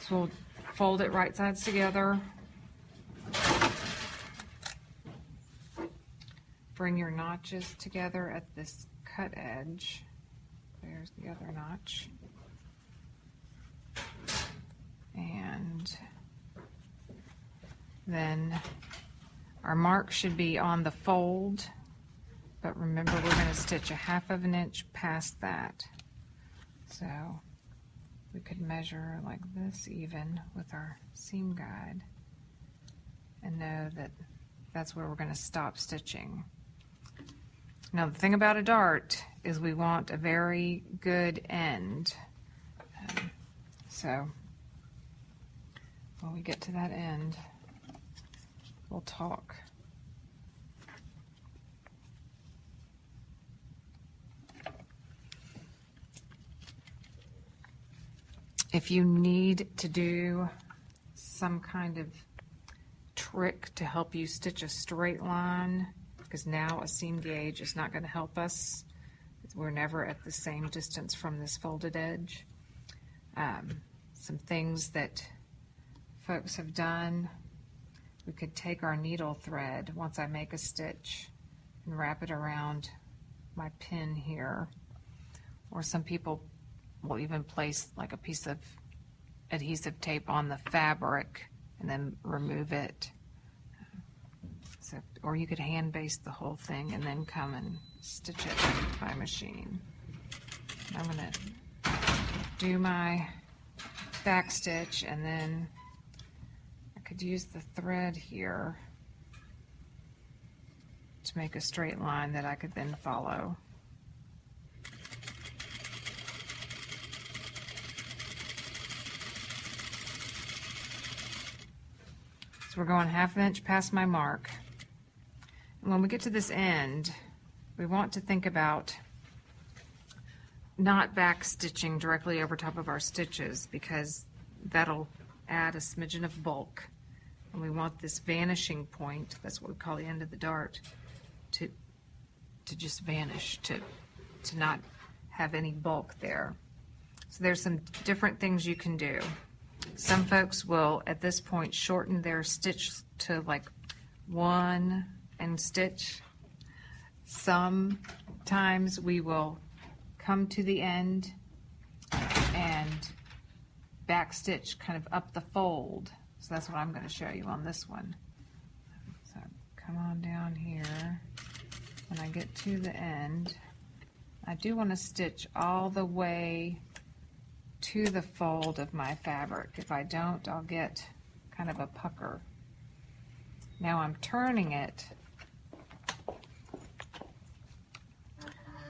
So we'll fold it right sides together. Bring your notches together at this cut edge. There's the other notch. And then our mark should be on the fold, but remember we're going to stitch 1/2 inch past that. So we could measure like this even with our seam guide and know that that's where we're going to stop stitching. Now the thing about a dart is we want a very good end. So when we get to that end, we'll talk. If you need to do some kind of trick to help you stitch a straight line, because now a seam gauge is not going to help us. We're never at the same distance from this folded edge. Some things that folks have done, we could take our needle thread once I make a stitch and wrap it around my pin here, or some people will even place like a piece of adhesive tape on the fabric and then remove it. So, or you could hand baste the whole thing and then come and stitch it by machine. I'm going to do my back stitch, and then I could use the thread here to make a straight line that I could then follow. So we're going 1/2 inch past my mark. And when we get to this end, we want to think about not back stitching directly over top of our stitches, because that'll add a smidgen of bulk. And we want this vanishing point, that's what we call the end of the dart, to just vanish, to not have any bulk there. So there's some different things you can do. Some folks will, at this point, shorten their stitch to like 1 and stitch. Sometimes we will come to the end and back stitch kind of up the fold. So that's what I'm going to show you on this one. So come on down here. When I get to the end, I do want to stitch all the way to the fold of my fabric. If I don't, I'll get kind of a pucker. Now I'm turning it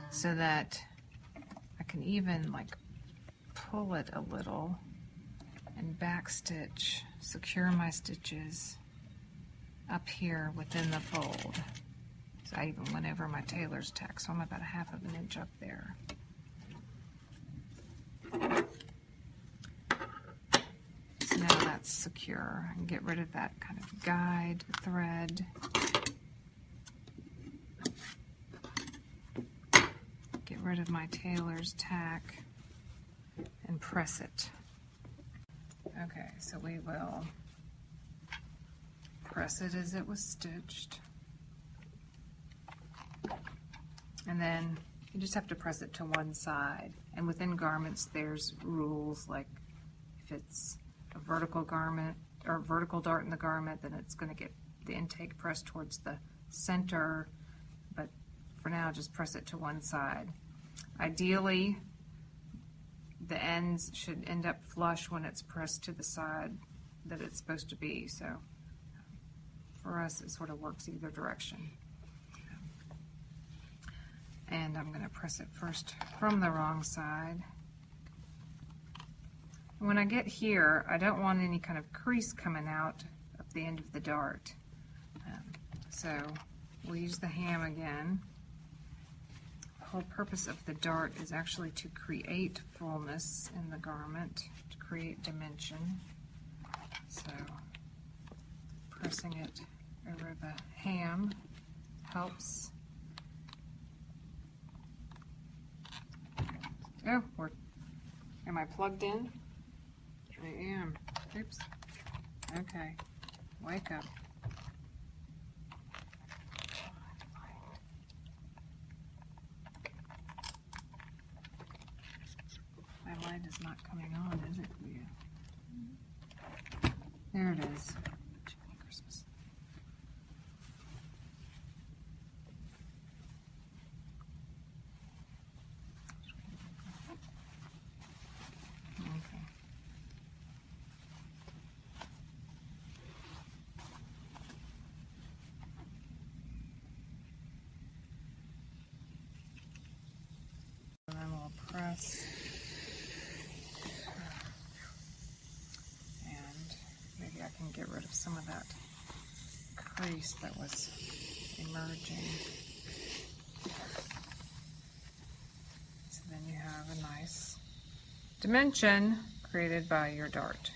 so that I can even like pull it a little and back stitch, secure my stitches up here within the fold. So I even went over my tailor's tack, so I'm about 1/2 inch up there. So now that's secure. I can get rid of that kind of guide thread. Get rid of my tailor's tack and press it. Okay, so we will press it as it was stitched. And then you just have to press it to one side. And within garments, there's rules, like if it's a vertical garment or vertical dart in the garment, then it's going to get the intake pressed towards the center. But for now, just press it to one side. Ideally, the ends should end up flush when it's pressed to the side that it's supposed to be. So for us, it sort of works either direction. And I'm going to press it first from the wrong side. And when I get here, I don't want any kind of crease coming out at the end of the dart. So we'll use the ham again. The whole purpose of the dart is actually to create fullness in the garment, to create dimension. So pressing it over the ham helps. Oh, am I plugged in? I am. Oops. Okay. Wake up. My light is not coming on, is it, Leah? There it is. Christmas. Okay. And then we'll press. And maybe I can get rid of some of that crease that was emerging. So then you have a nice dimension created by your dart.